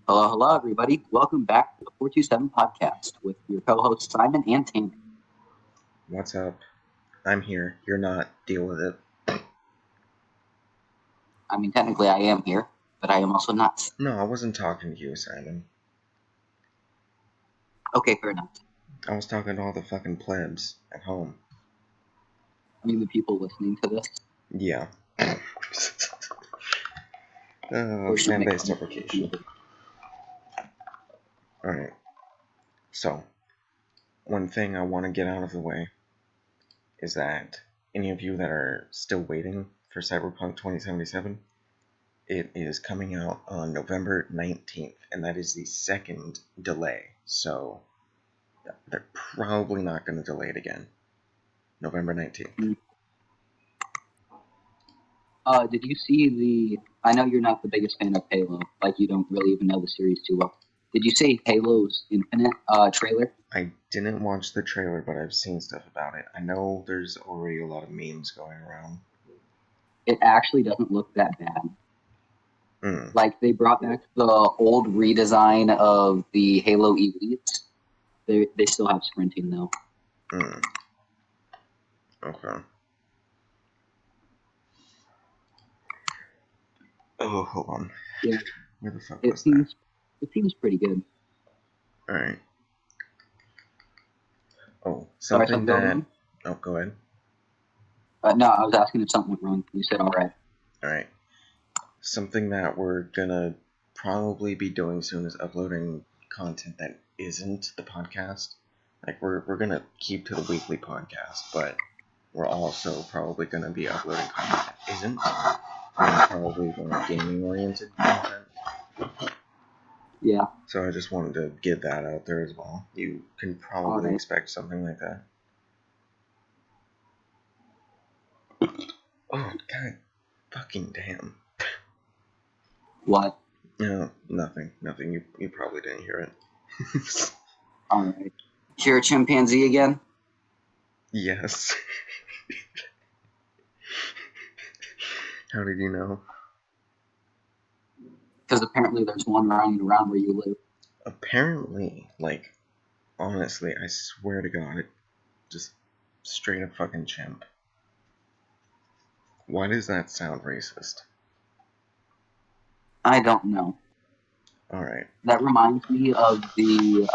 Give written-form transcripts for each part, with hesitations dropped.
Hello, hello, everybody. Welcome back to the 427 podcast with your co-hosts Simon and Tammy. What's up? I'm here. You're not. Deal with it. I mean, technically I am here, but I am also not. No, I wasn't talking to you, Simon. Okay, fair enough. I was talking to all the fucking plebs at home. I mean, the people listening to this. Yeah. Fan-based deprecation. Alright. So, one thing I want to get out of the way is that any of you that are still waiting for Cyberpunk 2077, it is coming out on November 19th, and that is the second delay. So, they're probably not going to delay it again. November 19th. Did you see I know you're not the biggest fan of Halo, like you don't really even know the series too well. Did you see Halo's Infinite trailer? I didn't watch the trailer, but I've seen stuff about it. I know there's already a lot of memes going around. It actually doesn't look that bad. Like, they brought back the old redesign of the Halo Elites. They still have sprinting, though. Okay. Oh, hold on. Yeah. Where the fuck was that? It seems pretty good. Alright. Oh, something that... Oh, go ahead. No, I was asking if something went wrong. You said alright. Alright. Something that we're gonna probably be doing soon is uploading content that isn't the podcast. Like, we're gonna keep to the weekly podcast, but we're also probably gonna be uploading content that isn't. And probably more gaming-oriented content. Yeah. So I just wanted to get that out there as well. You can probably expect something like that. Oh, god. Fucking damn. What? No, nothing. Nothing. You probably didn't hear it. Alright. Hear a chimpanzee again? Yes. How did you know? Because apparently there's one running around where you live. Apparently, like, honestly, I swear to God, just straight up fucking chimp. Why does that sound racist? I don't know. Alright. That reminds me of the,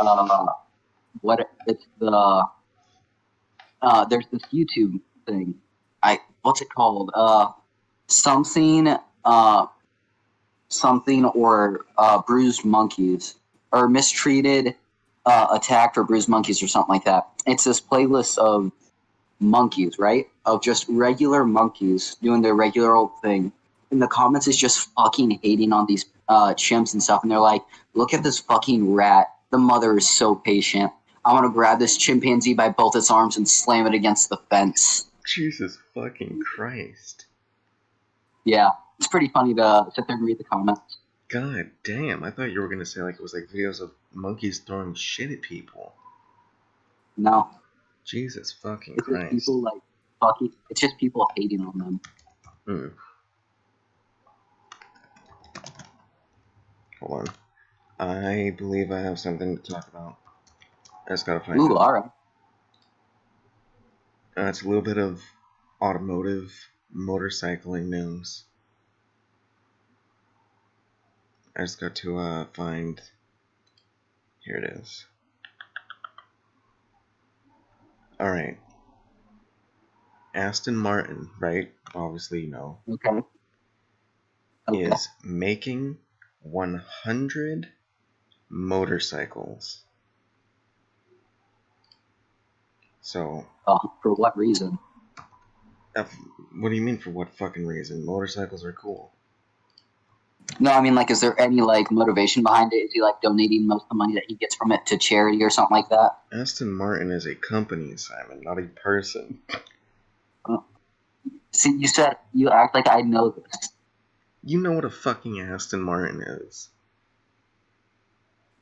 there's this YouTube thing. What's it called? Something or bruised monkeys, or mistreated, attacked or bruised monkeys or something like that. It's this playlist of monkeys, right? Of just regular monkeys doing their regular old thing. And the comments is just fucking hating on these chimps and stuff. And they're like, look at this fucking rat. The mother is so patient. I want to grab this chimpanzee by both its arms and slam it against the fence. Jesus fucking Christ. Yeah, it's pretty funny to sit there and read the comments. God damn, I thought you were going to say like it was like videos of monkeys throwing shit at people. No. Jesus fucking Christ. People like fucking, it's just people hating on them. Hold on. I believe I have something to talk about. I just gotta find it. Ooh, alright. It's a little bit of automotive motorcycling news. I just got to find... Here it is. Alright. Aston Martin, right? Obviously, you know. Okay. Is making 100 motorcycles. So... for what reason? What do you mean for what fucking reason? Motorcycles are cool. No, I mean, like, is there any, like, motivation behind it? Is he, like, donating most of the money that he gets from it to charity or something like that? Aston Martin is a company, Simon, not a person. See, you act like I know this. You know what a fucking Aston Martin is.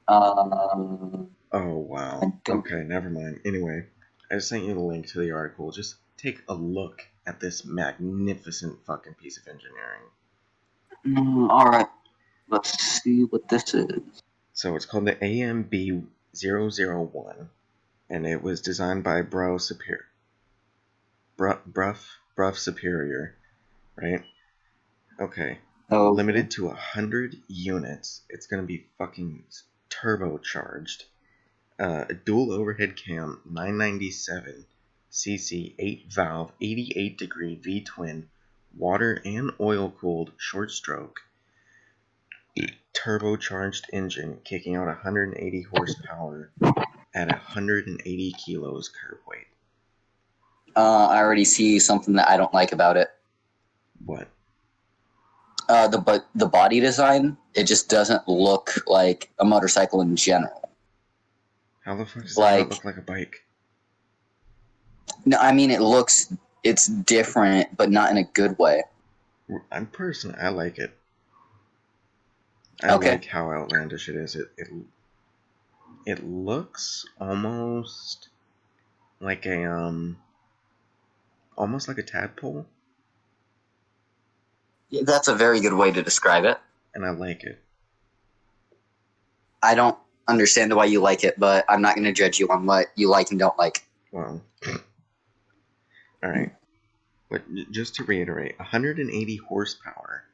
Oh, wow. Okay, never mind. Anyway, I just sent you the link to the article. Just take a look at this magnificent fucking piece of engineering. Alright. Let's see what this is. So it's called the AMB001, and it was designed by Bruff Superior, right? Okay. Oh, Limited to 100 units. It's going to be fucking turbocharged. A dual overhead cam, 997 cc, 8 valve, 88 degree V-twin, water and oil cooled short stroke, turbocharged engine kicking out 180 horsepower at 180 kilos curb weight. I already see something that I don't like about it. What? The body design, it just doesn't look like a motorcycle in general. How the fuck does that not look like a bike? No, I mean it's different, but not in a good way. I like it. I Okay. like how outlandish it is. It looks almost like almost like a tadpole. Yeah, that's a very good way to describe it. And I like it. I don't understand why you like it, but I'm not going to judge you on what you like and don't like. Well, all right. But just to reiterate, 180 horsepower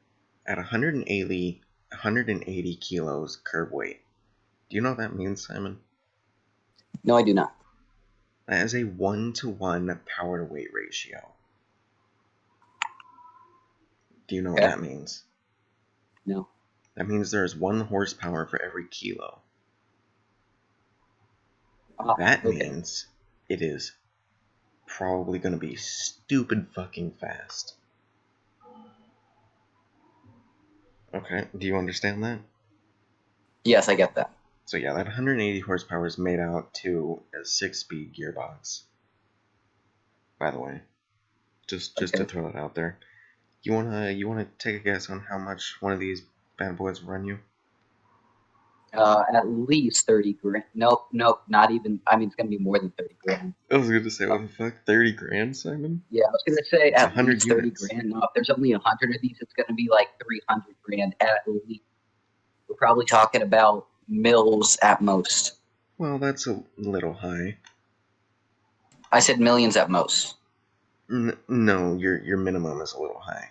at 180 kilos curb weight. Do you know what that means, Simon? No, I do not. That is a 1-to-1 power to weight ratio. Do you know what that means? No. That means there is 1 horsepower for every kilo. That means it is probably going to be stupid fucking fast. Okay, do you understand that? Yes, I get that. So yeah, that 180 horsepower is made out to a 6-speed gearbox. By the way, just to throw that out there. You wanna take a guess on how much one of these bad boys will run you? At least 30 grand. Nope, not even. I mean, it's gonna be more than 30 grand. I was gonna say, what the fuck, 30 grand, Simon? Yeah, I was gonna say It's at least 30 units. grand. No, if there's only 100 of these, it's gonna be like 300 grand at least. We're probably talking about mils at most. Well, that's a little high. I said millions at most. No, your minimum is a little high.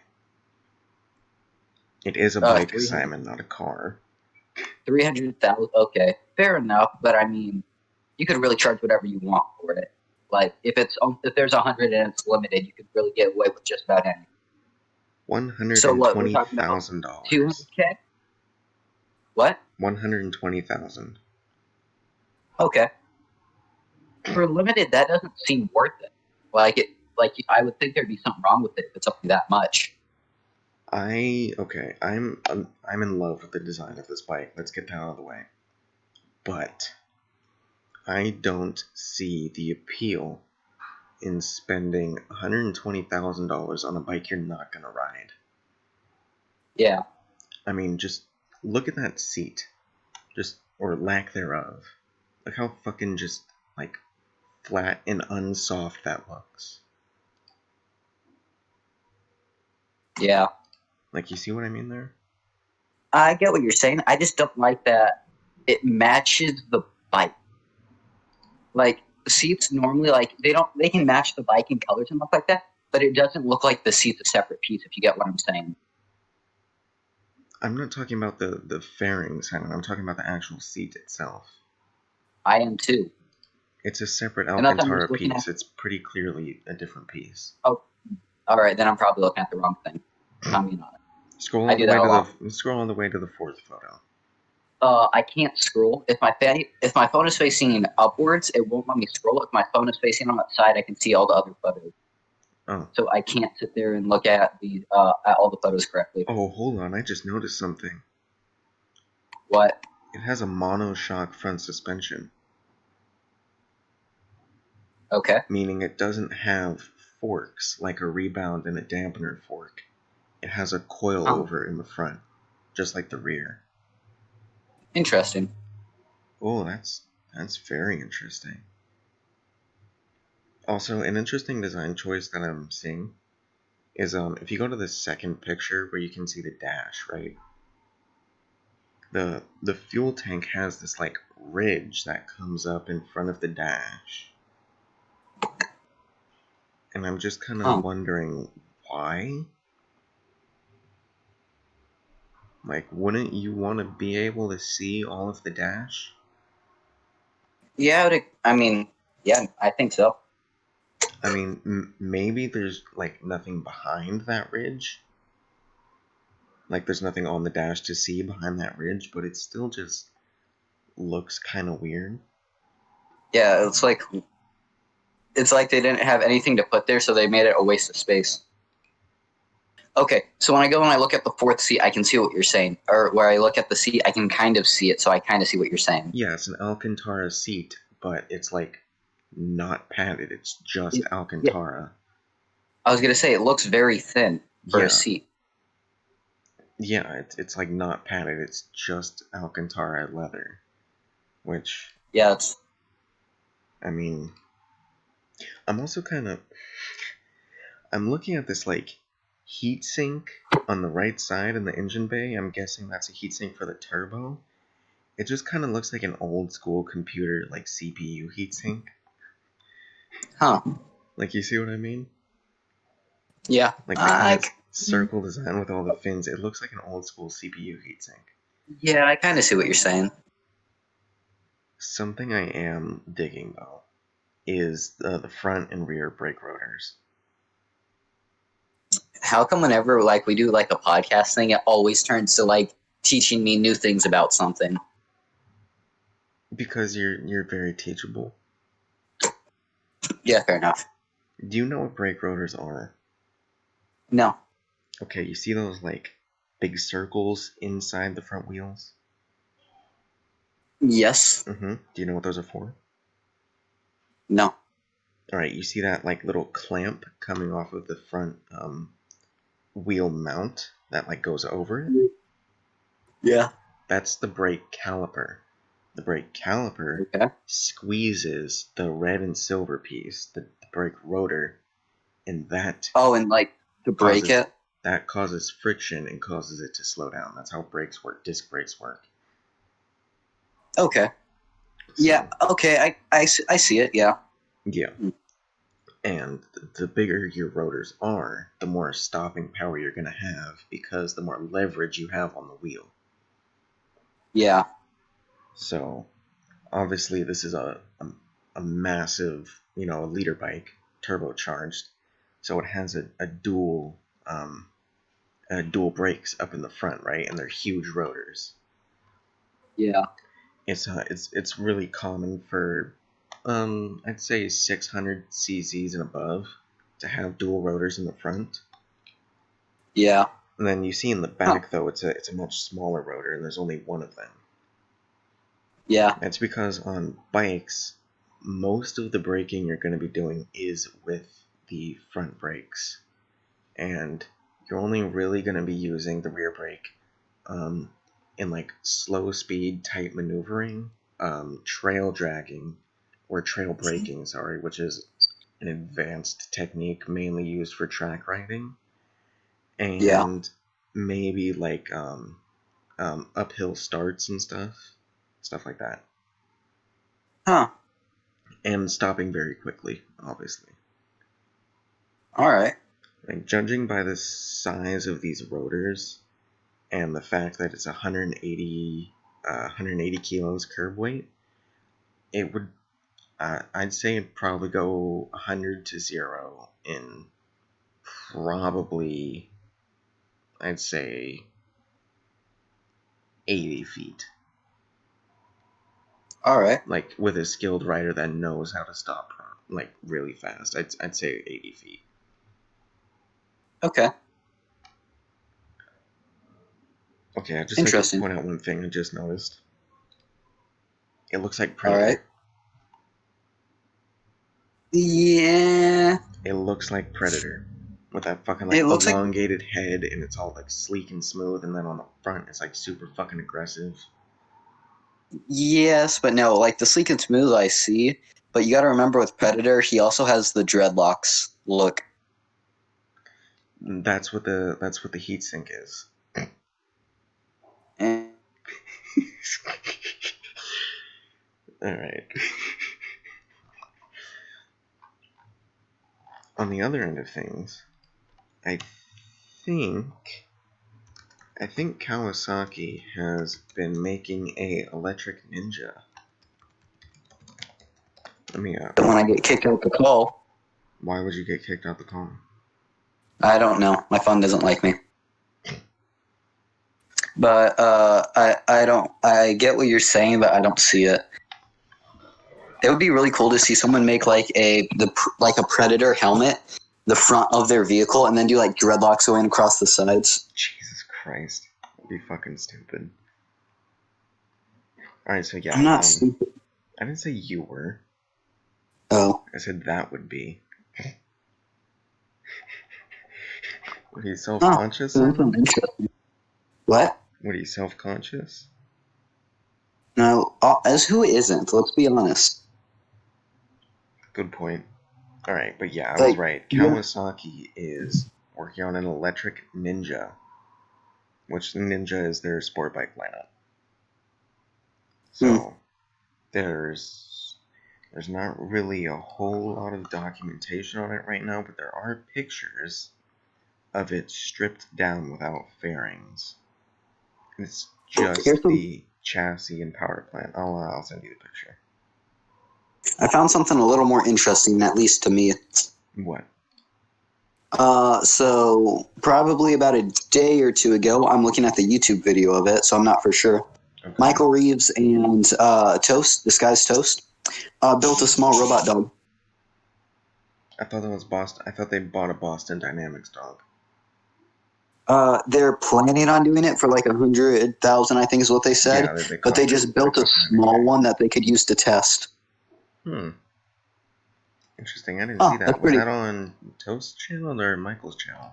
It is a bike, Simon, not a car. 300,000. Okay, fair enough. But I mean, you could really charge whatever you want for it. Like if there's 100 and it's limited, you could really get away with just about anything. $120,000. 200K. What? 120,000. Okay. For limited, that doesn't seem worth it. I would think there'd be something wrong with it if it's only that much. I'm in love with the design of this bike. Let's get that out of the way. But I don't see the appeal in spending $120,000 on a bike you're not gonna ride. Yeah. I mean, just look at that seat, or lack thereof. Look how fucking just like flat and unsoft that looks. Yeah. Like, you see what I mean there? I get what you're saying. I just don't like that it matches the bike. Like, seats normally, they can match the bike in colors and stuff like that, but it doesn't look like the seat's a separate piece, if you get what I'm saying. I'm not talking about the fairings, Simon. I'm talking about the actual seat itself. I am too. It's a separate Alcantara piece. It's pretty clearly a different piece. Oh, all right. Then I'm probably looking at the wrong thing. Comment on it. Scroll all the way to the fourth photo. I can't scroll. If my phone is facing upwards, it won't let me scroll. If my phone is facing on that side, I can see all the other photos. Oh. So I can't sit there and look at all the photos correctly. Oh, hold on. I just noticed something. What? It has a monoshock front suspension. Okay. Meaning it doesn't have forks like a rebound and a dampener fork. It has a coilover in the front, just like the rear. Interesting. Oh, that's very interesting. Also, an interesting design choice that I'm seeing is if you go to the second picture where you can see the dash, right? the fuel tank has this like ridge that comes up in front of the dash. And I'm just kind of wondering why? Like, wouldn't you want to be able to see all of the dash? Yeah, I think so. I mean, maybe there's, like, nothing behind that ridge. Like, there's nothing on the dash to see behind that ridge, but it still just looks kind of weird. Yeah, it's like they didn't have anything to put there, so they made it a waste of space. Okay, so when I go and I look at the fourth seat, I can see what you're saying. Or where I look at the seat, I can kind of see it, so I kind of see what you're saying. Yeah, it's an Alcantara seat, but it's, like, not padded. It's just Alcantara. I was going to say, it looks very thin for a seat. Yeah, it's like not padded. It's just Alcantara leather, which... Yeah, it's... I mean, I'm also kind of... I'm looking at this, like, heatsink on the right side in the engine bay. I'm guessing that's a heatsink for the turbo. It just kind of looks like an old school computer, like, CPU heatsink. Huh. Like, you see what I mean? Yeah. Like, the kind of circle design with all the fins. It looks like an old school CPU heatsink. Yeah, I kind of see what you're saying. Something I am digging, though, is the front and rear brake rotors. How come whenever, like, we do, like, a podcast thing, it always turns to, like, teaching me new things about something? Because you're very teachable. Yeah, fair enough. Do you know what brake rotors are? No. Okay, you see those, like, big circles inside the front wheels? Yes. Mm-hmm. Do you know what those are for? No. Alright, you see that, like, little clamp coming off of the front wheel mount that, like, goes over it? Yeah. That's the brake caliper. The brake caliper squeezes the red and silver piece, the brake rotor, and that... Oh, and, like, to break it? That causes friction and causes it to slow down. That's how brakes work. Disc brakes work. Okay. So, yeah, okay, I see it, yeah. Yeah. And the bigger your rotors are, the more stopping power you're going to have, because the more leverage you have on the wheel. Yeah. So, obviously this is a massive, a liter bike, turbocharged. So it has a dual brakes up in the front, right? And they're huge rotors. Yeah. It's really common for I'd say 600 cc's and above to have dual rotors in the front. Yeah. And then you see in the back though it's a much smaller rotor and there's only one of them. Yeah. That's because on bikes most of the braking you're going to be doing is with the front brakes. And you're only really going to be using the rear brake in like slow speed type maneuvering, trail dragging, or trail braking, which is an advanced technique mainly used for track riding, and maybe like uphill starts and stuff like that. Huh. And stopping very quickly, obviously. Alright. Like, judging by the size of these rotors, and the fact that it's 180 kilos curb weight, it would, I'd say it'd probably go 100 to 0 in probably, I'd say, 80 feet. Alright. Like, with a skilled rider that knows how to stop, like, really fast. I'd say 80 feet. Okay. Okay, I just like to point out one thing I just noticed. It looks like Predator. Alright. Yeah. It looks like Predator. With that fucking, like, elongated head, and it's all, like, sleek and smooth, and then on the front, it's, like, super fucking aggressive. Yes, but no, like, the sleek and smooth I see, but you gotta remember with Predator, he also has the dreadlocks look. That's what the heatsink is. Alright. On the other end of things, I think Kawasaki has been making a electric Ninja. Let me When I get kicked out the call. Why would you get kicked out the call? I don't know. My phone doesn't like me. But I get what you're saying, but I don't see it. It would be really cool to see someone make like a Predator helmet, the front of their vehicle, and then do like dreadlocks going across the sides. Jesus Christ. That'd be fucking stupid. Alright, so yeah. I'm not stupid. I didn't say you were. Oh. I said that would be. Were you self-conscious? What? What, are you self-conscious? No, as who isn't? Let's be honest. Good point. Alright, but yeah, I was right. Kawasaki is working on an electric Ninja, which Ninja is their sport bike lineup. So, there's not really a whole lot of documentation on it right now, but there are pictures of it stripped down without fairings. It's just the chassis and power plant. I'll send you the picture. I found something a little more interesting, at least to me. What? So probably about a day or two ago, I'm looking at the YouTube video of it, so I'm not for sure. Okay. Michael Reeves and Toast, this guy's Toast, built a small robot dog. I thought that was Boston. I thought they bought a Boston Dynamics dog. They're planning on doing it for like 100,000, I think is what they said. Yeah, but they just built a small one that they could use to test. Interesting. I didn't see that. Was that on Toast's channel or Michael's channel?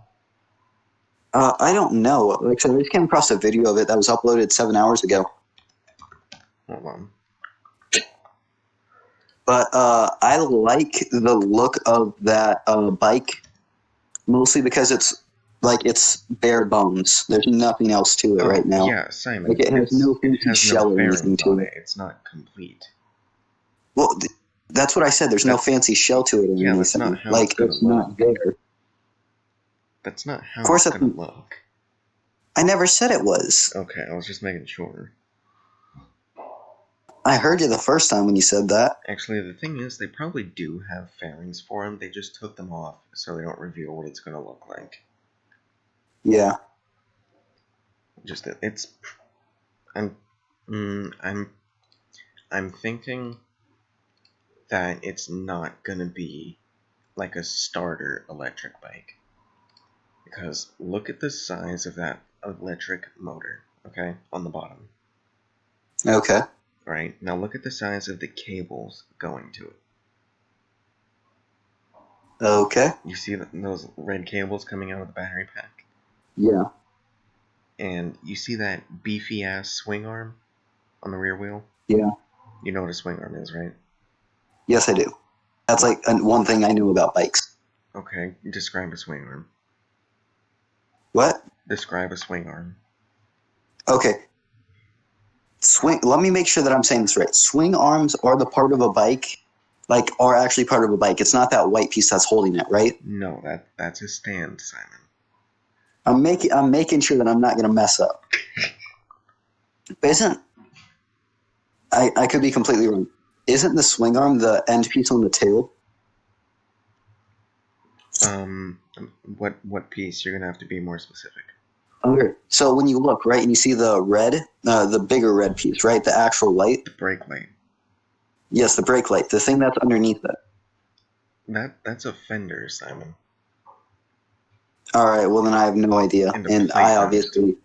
I don't know. Like I said, I just came across a video of it that was uploaded 7 hours ago. Hold on. But I like the look of that bike, mostly because it's bare bones. There's nothing else to it right now. Yeah, Simon. Like it has no shell or anything to it. It's not complete. Well, that's what I said. There's no fancy shell to it or anything. That's not how it's not there. That's not how it's going to look. I never said it was. Okay, I was just making sure. I heard you the first time when you said that. Actually, the thing is, they probably do have fairings for them. They just took them off so they don't reveal what it's going to look like. Yeah. Just it's. I'm thinking that it's not gonna be like a starter electric bike, because look at the size of that electric motor. Okay, on the bottom. Okay. Right, now look at the size of the cables going to it. Okay. You see those red cables coming out of the battery pack? Yeah. And you see that beefy ass swing arm on the rear wheel? Yeah. You know what a swing arm is, right? Yes, I do. That's like one thing I knew about bikes. Okay, describe a swing arm. What? Describe a swing arm. Okay. Let me make sure that I'm saying this right. Swing arms are the part of a bike, are actually part of a bike. It's not that white piece that's holding it, right? No, that's a stand, Simon. I'm making sure that I'm not going to mess up. But I could be completely wrong. Isn't the swing arm the end piece on the tail? What piece? You're going to have to be more specific. Okay. So when you look, right, and you see the red, the bigger red piece, right, the actual light? The brake light. Yes, the brake light, the thing that's underneath it. That's a fender, Simon. All right, well then I have no idea, and I obviously.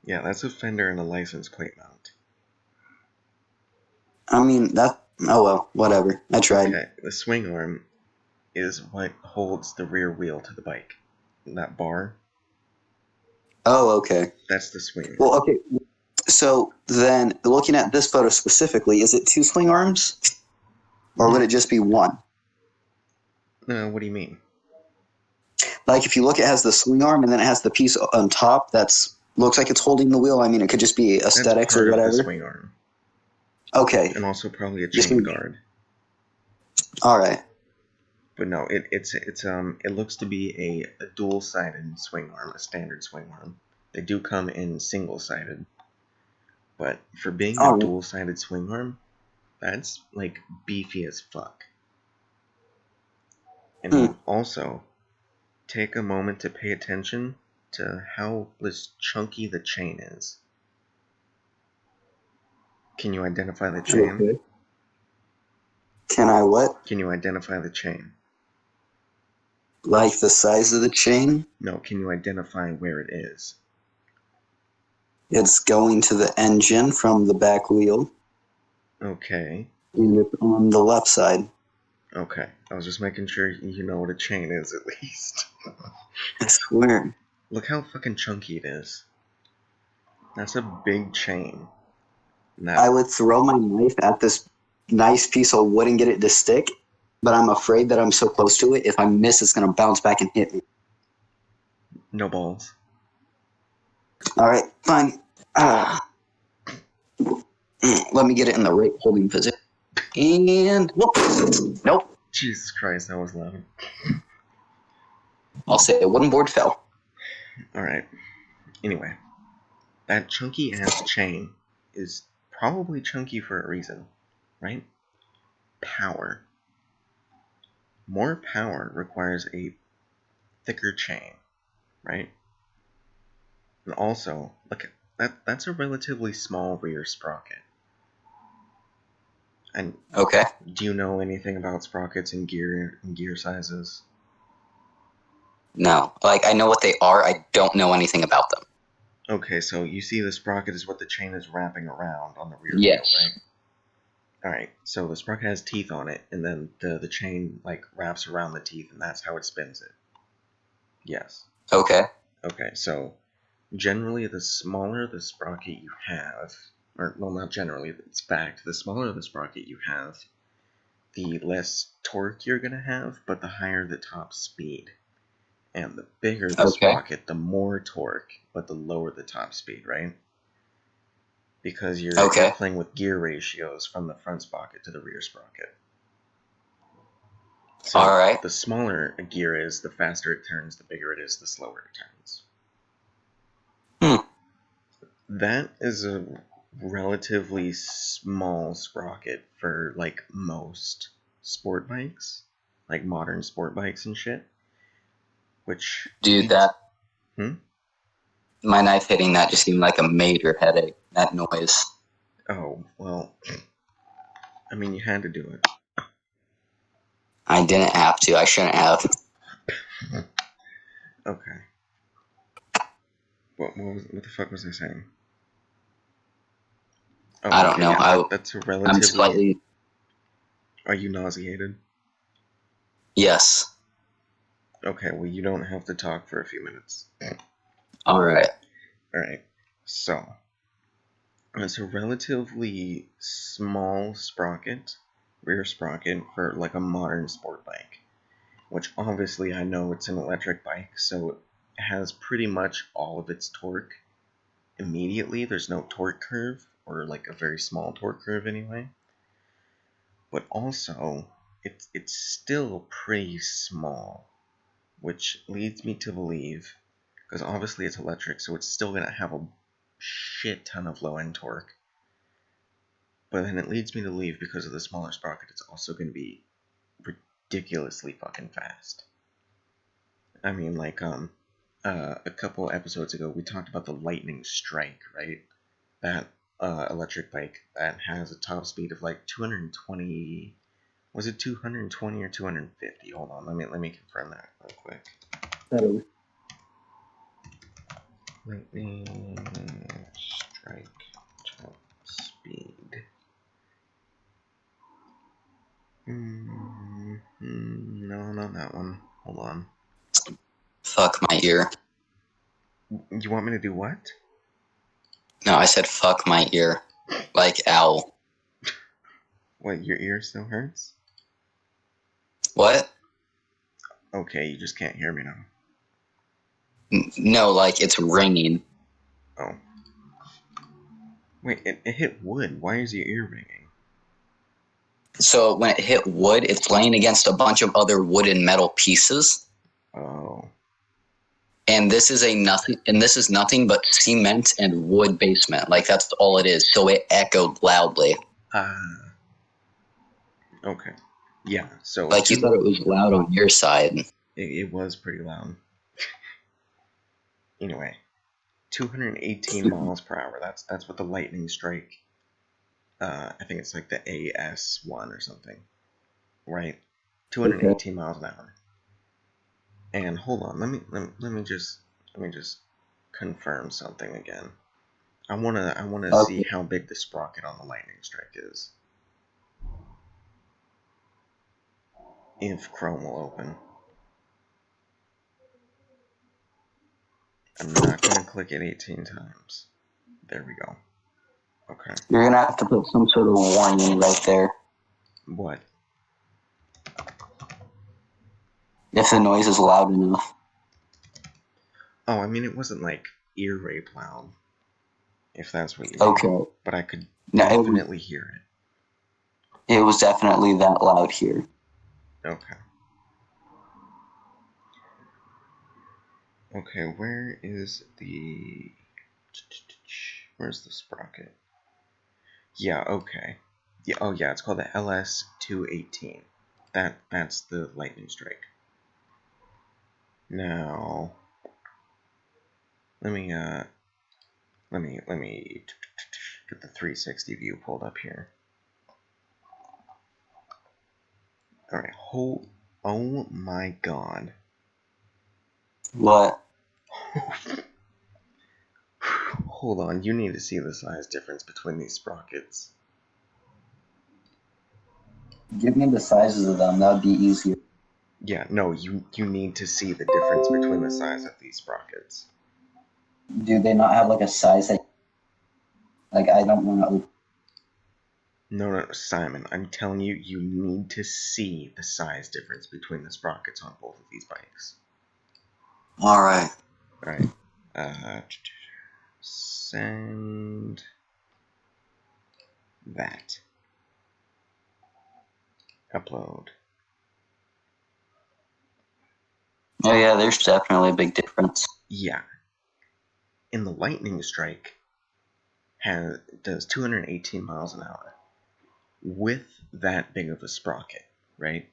Yeah, that's a fender and a license plate mount. I mean that. Oh well, whatever. I tried. Okay, the swing arm is what holds the rear wheel to the bike. That bar. Oh, okay. That's the swing arm. Well, okay. So then, looking at this photo specifically, is it two swing arms, or would it just be one? No, what do you mean? Like if you look, it has the swing arm, and then it has the piece on top that's looks like it's holding the wheel. I mean, it could just be That's aesthetics part or of the whatever. swing arm. Okay. And also probably a Just chain guard. all right. But no, it looks to be a dual-sided swing arm, a standard swing arm. They do come in single-sided. But for being a Oh, dual-sided swing arm, that's like beefy as fuck. And also, take a moment to pay attention to how chunky the chain is. Can you identify the chain? okay. Can I what? Can you identify the chain? Like the size of the chain? No, can you identify where it is? It's going to the engine from the back wheel, Okay. and it's on the left side. Okay. I was just making sure you know what a chain is at least. I swear. Look how fucking chunky it is. That's a big chain. Now, I would throw my knife at this nice piece of wood and get it to stick, but I'm afraid that I'm so close to it, if I miss, it's going to bounce back and hit me. no balls. All right, fine. Let me get it in the right holding position. And nope. Jesus Christ, that was loud. I'll say a wooden board fell. Alright. Anyway, that chunky ass chain is probably chunky for a reason, right? Power. More power requires a thicker chain, right? And also, look, that's a relatively small rear sprocket. And Okay. do you know anything about sprockets and gear sizes? No. Like, I know what they are. I don't know anything about them. Okay, so you see the sprocket is what the chain is wrapping around on the rear Yes. wheel, right? Alright, so the sprocket has teeth on it, and then the chain, like, wraps around the teeth, and that's how it spins it. Yes. Okay. Okay, so generally the smaller the sprocket you have, or, well, not generally, it's fact, the smaller the sprocket you have, the less torque you're going to have, but the higher the top speed. And the bigger the sprocket, the more torque, but the lower the top speed, right? Because you're playing with gear ratios from the front sprocket to the rear sprocket. So Alright. the smaller a gear is, the faster it turns, the bigger it is, the slower it turns. That is a relatively small sprocket for, like, most sport bikes. Like modern sport bikes and shit. Which... Dude, my knife hitting that just seemed like a major headache. That noise. Oh, well... I mean, you had to do it. I didn't have to. I shouldn't have. Okay. What the fuck was I saying? Oh, I don't know. Yeah, that's a relatively... I'm slightly... Are you nauseated? Yes. Okay, well, you don't have to talk for a few minutes. Alright. Alright, so... It's a relatively small sprocket, rear sprocket, for, like, a modern sport bike. Which, obviously, I know it's an electric bike, so it has pretty much all of its torque immediately. There's no torque curve, or, like, a very small torque curve anyway. But also, it's still pretty small, which leads me to believe, because obviously it's electric, so it's still going to have a shit ton of low-end torque. But then it leads me to believe, because of the smaller sprocket, it's also going to be ridiculously fucking fast. I mean, like, a couple episodes ago, we talked about the Lightning Strike, right? That electric bike that has a top speed of like 220. Was it 220 or 250? Hold on, let me confirm that real quick. Lightning Strike top speed. No, not that one. Hold on. Fuck my ear. You want me to do what? No, I said fuck my ear. Like owl. What, your ear still hurts? What? Okay, you just can't hear me now. No, like it's ringing. Oh. Wait, it hit wood. Why is your ear ringing? So when it hit wood, it's laying against a bunch of other wood and metal pieces. Oh. And this is nothing but cement and wood basement. Like, that's all it is. So it echoed loudly. Ah. Okay. Yeah, so... Like, you thought it was loud on your side. It was pretty loud. Anyway. 218 miles per hour. That's what the lightning strike... I think it's like the AS1 or something. Right? 218 miles an hour. And hold on, let me just confirm something again. I wanna see how big the sprocket on the lightning strike is. If Chrome will open. I'm not gonna click it 18 times. There we go. Okay. You're going to have to put some sort of warning right there. What? If the noise is loud enough. Oh, I mean, it wasn't like ear rape loud. If that's what you mean. Okay. But I could definitely hear it. It was definitely that loud here. Okay. Okay, where's the sprocket? Yeah, okay. Yeah, oh yeah, it's called the LS218. That's the lightning strike. Now, let me get the 360 view pulled up here. All right, oh my god. What? Hold on, you need to see the size difference between these sprockets. Give me the sizes of them. That would be easier. Yeah, no, you need to see the difference between the size of these sprockets. Do they not have like a size that... Like, I don't want to... No, Simon, I'm telling you, you need to see the size difference between the sprockets on both of these bikes. Alright. Alright. Send that. Upload. Oh yeah, there's definitely a big difference. Yeah. In the lightning strike, does 218 miles an hour with that big of a sprocket, right?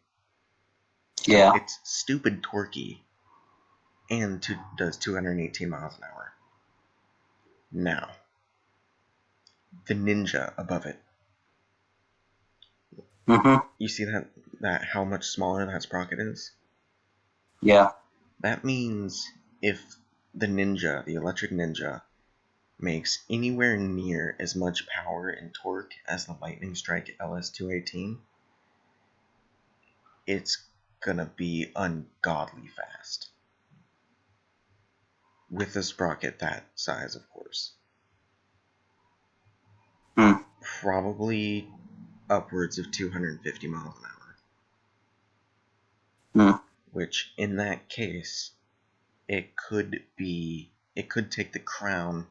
Yeah. So it's stupid torquey and does 218 miles an hour. Now, the Ninja above it. Mm-hmm. You see that how much smaller that sprocket is? Yeah. That means if the Ninja, the electric Ninja, makes anywhere near as much power and torque as the Lightning Strike LS218, it's gonna be ungodly fast. With a sprocket that size, of course. Probably upwards of 250 miles an hour. Which, in that case, it could take the crown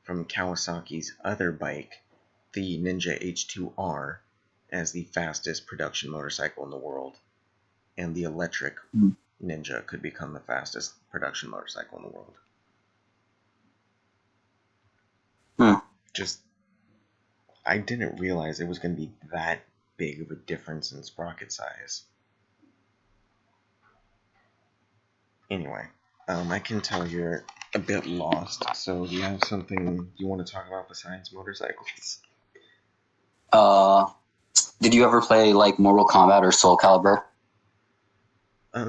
from Kawasaki's other bike, the Ninja H2R, as the fastest production motorcycle in the world, and the electric Ninja could become the fastest production motorcycle in the world. Just, I didn't realize it was going to be that big of a difference in sprocket size. Anyway, I can tell you're a bit lost, so do you have something you want to talk about besides motorcycles? Did you ever play like Mortal Kombat or Soul Calibur? I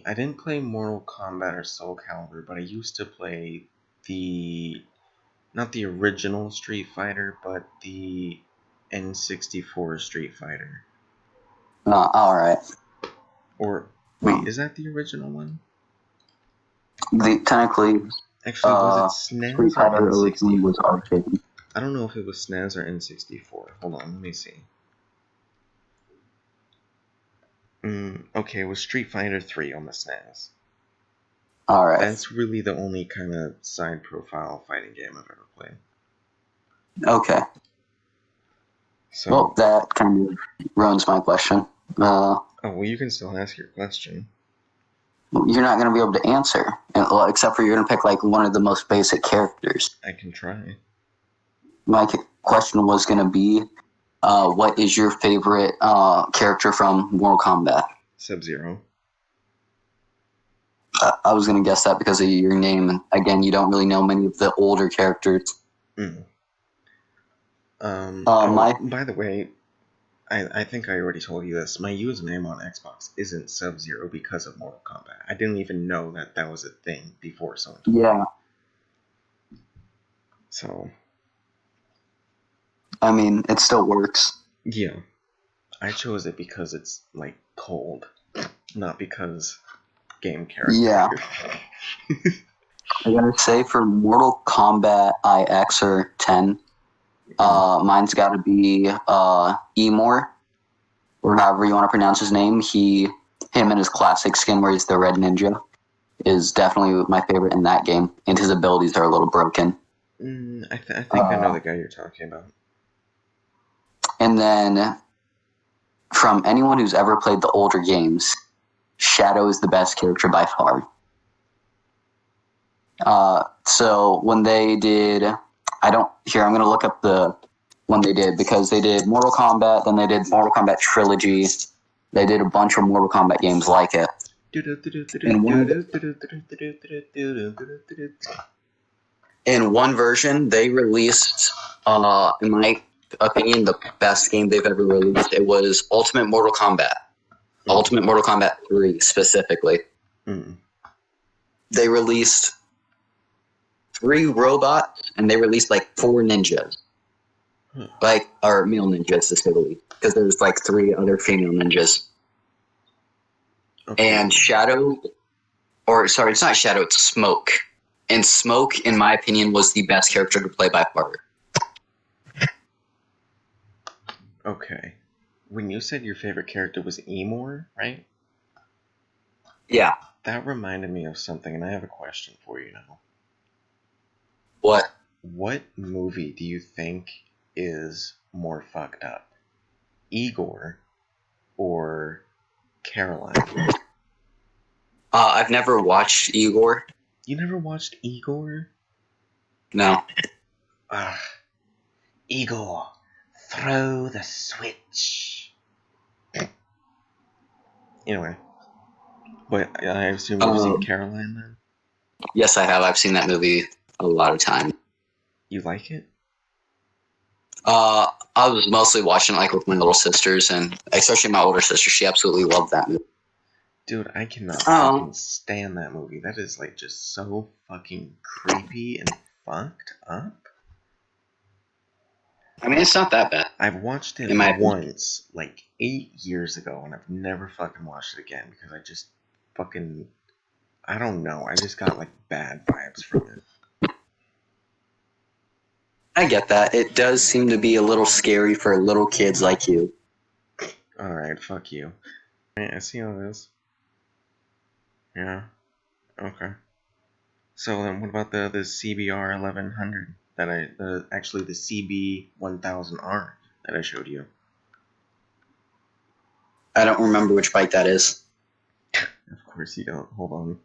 didn't play Mortal Kombat or Soul Calibur, but I used to play not the original Street Fighter, but the N64 Street Fighter. Alright. Or, wait, is that the original one? Technically, actually, was it SNES Street Fighter or N64? originally was arcade. I don't know if it was SNES or N64. Hold on, let me see. Okay, it was Street Fighter 3 on the SNES. All right. That's really the only kind of side profile fighting game I've ever played. Okay. So, Well, that kind of ruins my question. oh, well, you can still ask your question. You're not going to be able to answer, except for you're going to pick like one of the most basic characters. I can try. My question was going to be, what is your favorite character from Mortal Kombat? Sub-Zero. I was going to guess that because of your name. And again, you don't really know many of the older characters. Mm. My by the way, I think I already told you this. My username on Xbox isn't Sub-Zero because of Mortal Kombat. I didn't even know that that was a thing before someone told yeah. me. So, I mean, it still works. yeah. I chose it because it's, like, cold. Not because game character. Yeah. I gotta say, for Mortal Kombat IX or 10, mine's gotta be Emor, or however you want to pronounce his name. Him and his classic skin where he's the red ninja is definitely my favorite in that game, and his abilities are a little broken. I think I know the guy you're talking about. And then, from anyone who's ever played the older games, Shadow is the best character by far. So when they did, I'm going to look up the one they did, because they did Mortal Kombat, then they did Mortal Kombat Trilogy. They did a bunch of Mortal Kombat games like it. In one version, they released, in my opinion, the best game they've ever released. It was Ultimate Mortal Kombat. Ultimate Mortal Kombat 3, specifically. They released 3 robots, and they released, like, 4 ninjas. Or male ninjas, to say the least. Because there's, like, 3 other female ninjas. Okay. And Shadow... it's not Shadow, it's Smoke. And Smoke, in my opinion, was the best character to play by far. Okay. When you said your favorite character was Emor, right? Yeah. That reminded me of something, and I have a question for you now. What? What movie do you think is more fucked up? Igor or Caroline? I've never watched Igor. You never watched Igor? No. Igor, throw the switch. Anyway. But I assume you've seen Caroline then? Yes, I have. I've seen that movie a lot of times. You like it? I was mostly watching it, like, with my little sisters, and especially my older sister. She absolutely loved that movie. Dude, I cannot fucking stand that movie. That is, like, just so fucking creepy and fucked up. I mean, it's not that bad. I've watched it once, like, 8 years ago, and I've never fucking watched it again because I just fucking... I don't know. I just got, like, bad vibes from it. I get that. It does seem to be a little scary for little kids like you. Alright, fuck you. I see how it is. Yeah. Okay. So then, what about the CBR 1100 that actually the CB 1000R that I showed you? I don't remember which bike that is. Of course you don't. Hold on.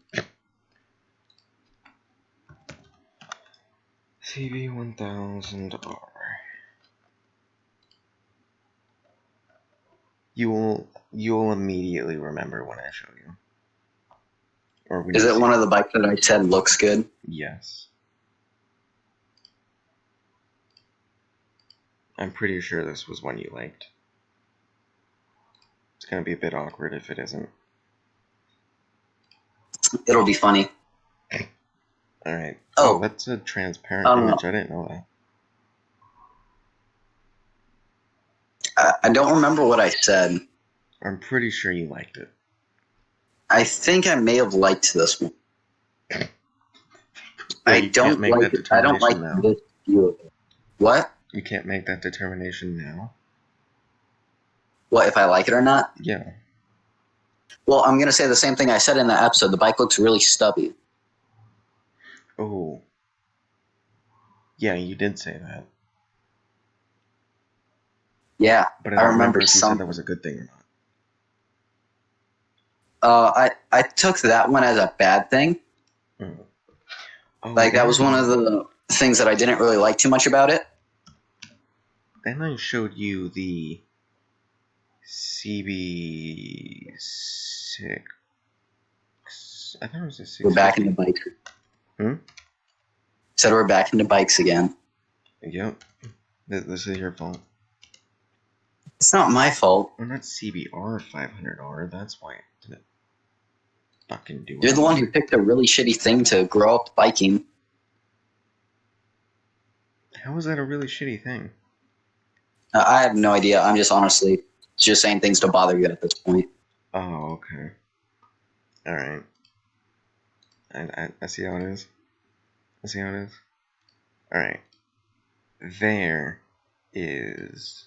CB 1000R. You'll immediately remember when I show you. Is it one of the bikes that I said looks good? Yes. I'm pretty sure this was one you liked. It's gonna be a bit awkward if it isn't. It'll be funny. Alright. Oh, that's a transparent image. I didn't know that. I don't remember what I said. I'm pretty sure you liked it. I think I may have liked this one. I don't like this view of it. What? You can't make that determination now? What, if I like it or not? Yeah. Well, I'm going to say the same thing I said in that episode. The bike looks really stubby. Oh, yeah, you did say that. Yeah, But I I don't remember remember if you said that something. was a good thing or not. I took that one as a bad thing. Mm. Oh, Like that was one of the things that I didn't really like too much about it. then I showed you the CB6. I thought it was a We're back into 650. bikes. Hmm? Said we're back into bikes again. Yep. This is your fault. It's not my fault. Well, not CBR 500R. That's why it didn't fucking do You're the one who anything. picked a really shitty thing to grow up biking. How is that a really shitty thing? I have no idea. I'm just honestly just saying things to bother you at this point. Oh, okay. Alright. I see how it is. I see how it is. Alright. There is...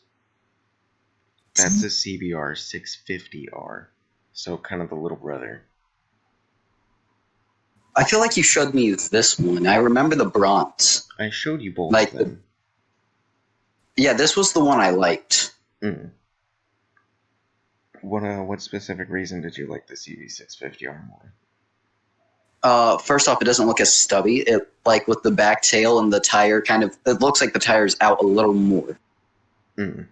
That's a CBR 650R. So kind of the little brother. I feel like you showed me this one. I remember the bronze. I showed you both Like, of them. yeah, this was the one I liked. Mm. What specific reason did you like the CB650R more? First off, it doesn't look as stubby. It like with the back tail and the tire kind of. It looks like the tire's out a little more. Mm.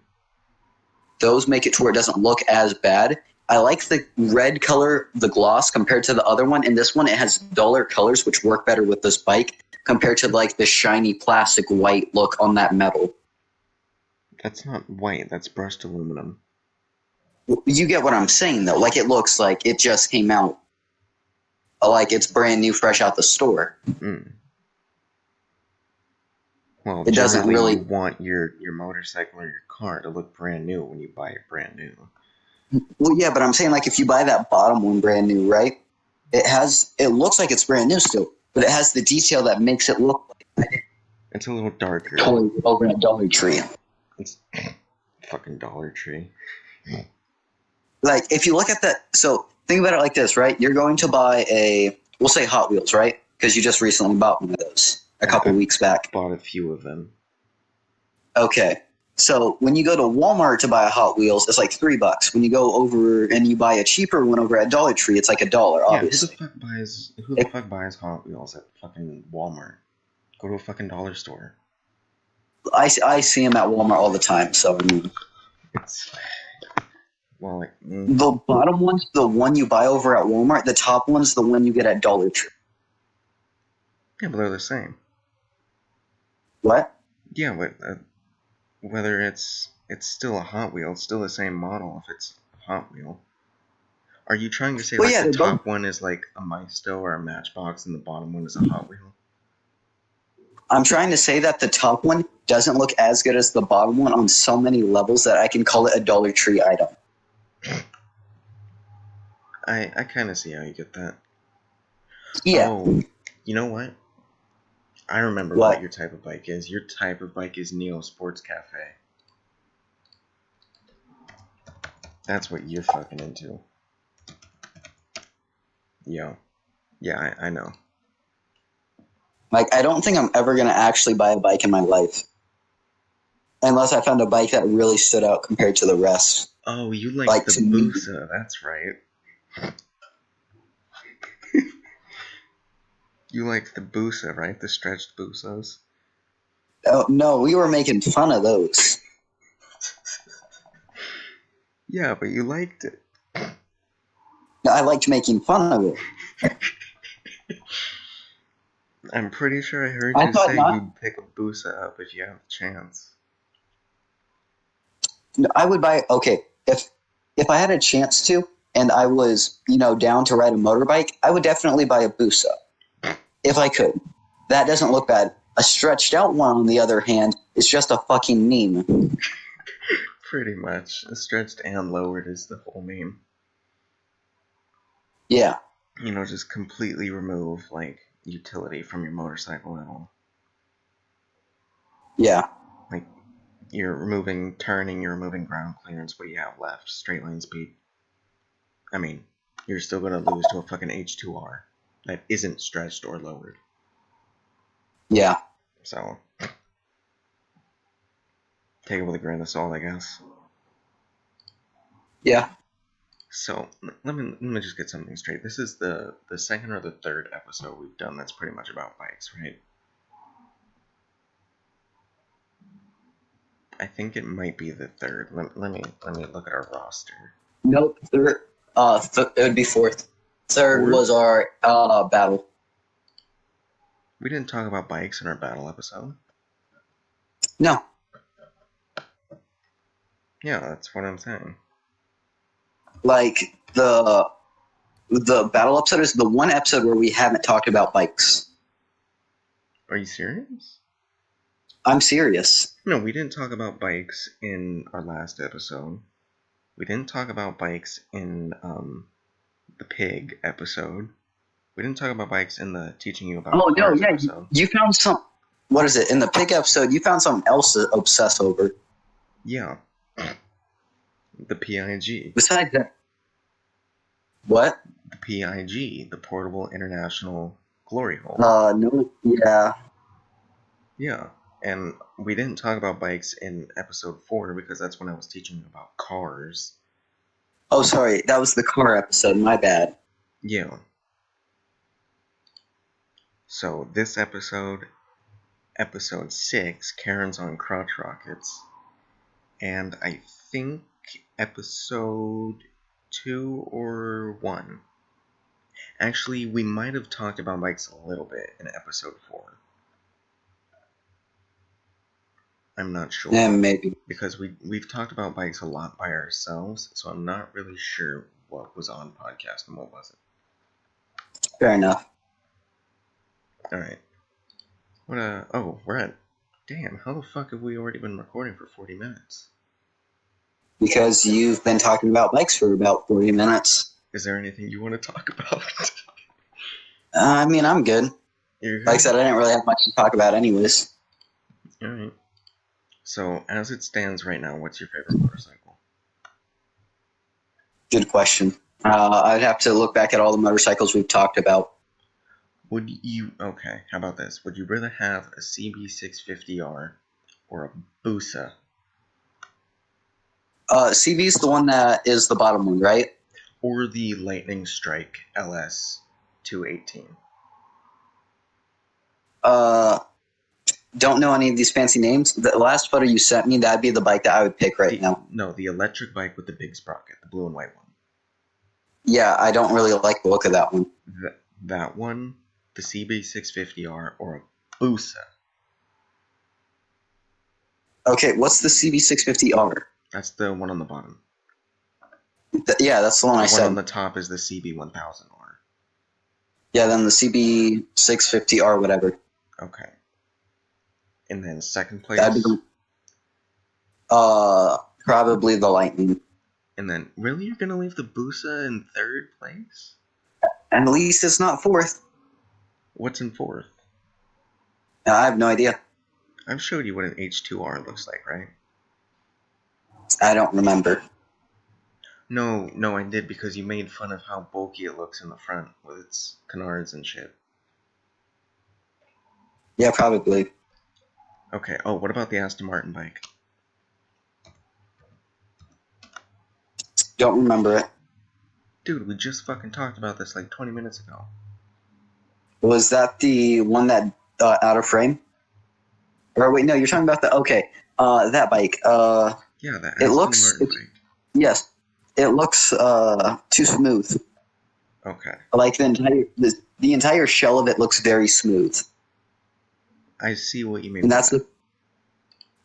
Those make it to where it doesn't look as bad. I like the red color, the gloss, compared to the other one. And this one, it has duller colors, which work better with this bike compared to like the shiny plastic white look on that metal. That's not white, that's brushed aluminum. You get what I'm saying, though. Like it looks like it just came out, like it's brand new, fresh out the store. Mm. Well, It doesn't generally really. you want your motorcycle or your car to look brand new when you buy it brand new. Well, yeah, but I'm saying like if you buy that bottom one brand new, right? It looks like it's brand new still, but it has the detail that makes it look like It's a little darker. toy over at Dollar Tree. It's fucking Dollar Tree. Like if you look at that, so think about it like this, right? You're going to buy we'll say Hot Wheels, right? Because you just recently bought one of those a couple I weeks back. bought a few of them. Okay. So when you go to Walmart to buy a Hot Wheels, it's like $3. When you go over and you buy a cheaper one over at Dollar Tree, it's like $1, obviously. Yeah, who the fuck buys Hot Wheels at fucking Walmart? Go to a fucking dollar store. I see them at Walmart all the time. So I mean, It's well, like the bottom one's the one you buy over at Walmart. The top one's the one you get at Dollar Tree. yeah, but they're the same. What? Yeah, but whether it's still a Hot Wheel, it's still the same model if it's a Hot Wheel. Are you trying to say Well, like yeah, the they're both. top one is like a Maisto or a Matchbox and the bottom one is a Hot Wheel? I'm trying to say that the top one doesn't look as good as the bottom one on so many levels that I can call it a Dollar Tree item. I kind of see how you get that. Yeah. Oh, you know what? I remember what your type of bike is. Your type of bike is Neo Sports Cafe. That's what you're fucking into. Yo. Yeah, I know. Like, I don't think I'm ever going to actually buy a bike in my life. Unless I found a bike that really stood out compared to the rest. Oh, you like the to me. Busa. That's right. You like the Busa, right? The stretched Busas. Oh, no, we were making fun of those. Yeah, but you liked it. I liked making fun of it. I'm pretty sure I heard I you thought say not. you'd pick a Busa up if you have the chance. I would buy. Okay, if I had a chance to, and I was down to ride a motorbike, I would definitely buy a Busa if I could. That doesn't look bad. A stretched out one, on the other hand, is just a fucking meme. Pretty much. Stretched and lowered is the whole meme. Yeah. Just completely remove, like, utility from your motorcycle at all. Yeah. Like, you're removing turning, you're removing ground clearance, what do you have left? Straight line speed. I mean, you're still gonna lose to a fucking H2R that isn't stretched or lowered. Yeah. So take it with a grain of salt, I guess. Yeah. So let me just get something straight. This is the second or the third episode we've done that's pretty much about bikes, right? I think it might be the third. Let me look at our roster. Nope. Third. It would be fourth. Third Fourth? was our battle. We didn't talk about bikes in our battle episode. No. Yeah, that's what I'm saying. Like the battle episode is the one episode where we haven't talked about bikes. Are you serious? I'm serious. No, we didn't talk about bikes in our last episode. We didn't talk about bikes in the pig episode. We didn't talk about bikes in the teaching you about cars episode. You found some. What is it in the pig episode? You found something else to obsess over. Yeah, the PIG. Besides that, what? The PIG, the Portable International Glory Hole. No, yeah. Yeah, and we didn't talk about bikes in episode 4 because that's when I was teaching you about cars. Oh, sorry, that was the car episode. My bad. Yeah. So this episode, episode 6, Karen's on crotch rockets, and I think episode 2 or 1. Actually, we might have talked about bikes a little bit in episode 4. I'm not sure. Yeah, maybe. Because we've talked about bikes a lot by ourselves, so I'm not really sure what was on podcast and what wasn't. Fair enough. Alright. Oh, we're at... Damn, how the fuck have we already been recording for 40 minutes? Because you've been talking about bikes for about 40 minutes. Is there anything you want to talk about? I mean, I'm good. You're good? Like I said, I didn't really have much to talk about anyways. Alright. So, as it stands right now, what's your favorite motorcycle? Good question. I'd have to look back at all the motorcycles we've talked about. Would you... Okay, how about this? Would you rather have a CB650R or a Busa? CB's the one that is the bottom one, right? Or the Lightning Strike LS 218? Don't know any of these fancy names. The last photo you sent me, that'd be the bike that I would pick right now. No, the electric bike with the big sprocket, the blue and white one. Yeah, I don't really like the look of that one. That one, the CB650R, or a Busa. Okay, what's the CB650R? That's the one on the bottom. Yeah, that's the one I said. The one on the top is the CB1000R. Yeah, then the CB650R, whatever. Okay. And then second place. That'd be probably the Lightning. And then, really, you're gonna leave the Busa in third place? At least it's not fourth. What's in fourth? I have no idea. I've showed you what an H2R looks like, right? I don't remember. No, I did because you made fun of how bulky it looks in the front with its canards and shit. Yeah, probably. Okay, oh, what about the Aston Martin bike? Don't remember it. Dude, we just fucking talked about this like 20 minutes ago. Was that the one that out of frame? Or wait, no, you're talking about that bike. Yeah, that Aston Martin bike. Yes, it looks too smooth. Okay. Like the entire shell of it looks very smooth. I see what you mean. And that's the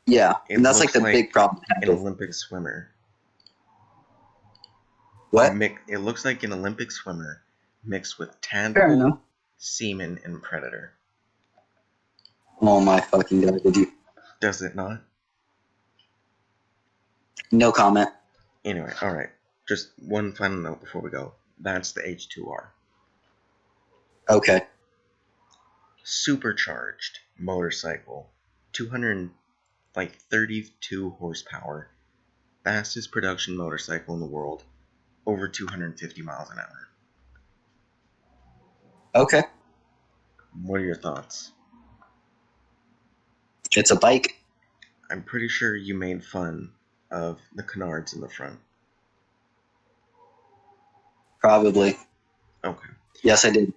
and that's like the big problem. An Olympic swimmer. What? It looks like an Olympic swimmer mixed with tadpole, seaman, and predator. Oh my fucking god! Did you? Does it not? No comment. Anyway, all right. Just one final note before we go. That's the H2R. Okay. Supercharged motorcycle, 232 horsepower, fastest production motorcycle in the world, over 250 miles an hour. Okay. What are your thoughts? It's a bike. I'm pretty sure you made fun of the canards in the front. Probably. Okay. Yes, I did.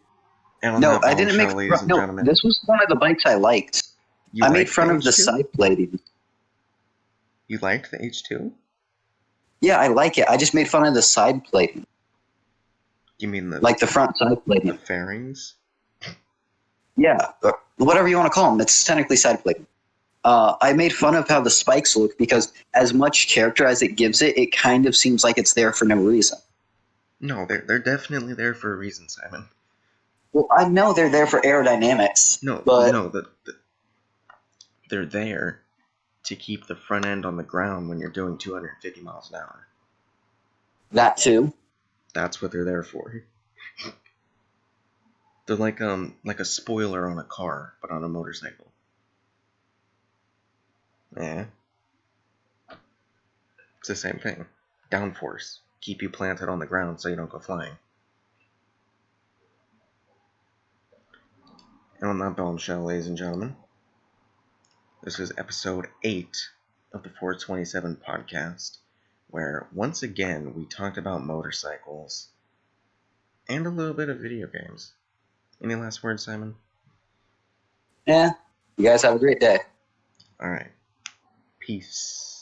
And on No, that I didn't make. bombshell, ladies and No, gentlemen, this was one of the bikes I liked. you I made liked the fun of the H2? side plating. You liked the H2? Yeah, I like it. I just made fun of the side plating, You mean the like the front side the plating. fairings? Yeah, or whatever you want to call them. It's technically side plating. I made fun of how the spikes look because as much character as it gives it, it kind of seems like it's there for no reason. No, they're definitely there for a reason, Simon. Well, I know they're there for aerodynamics, No, but they're there to keep the front end on the ground when you're doing 250 miles an hour. that too. That's what they're there for. They're like a spoiler on a car, but on a motorcycle. Yeah. It's the same thing. Downforce. Keep you planted on the ground so you don't go flying. And on that bombshell, ladies and gentlemen, this is episode 8 of the 427 podcast, where once again we talked about motorcycles and a little bit of video games. Any last words, Simon? Yeah. You guys have a great day. Alright. Peace.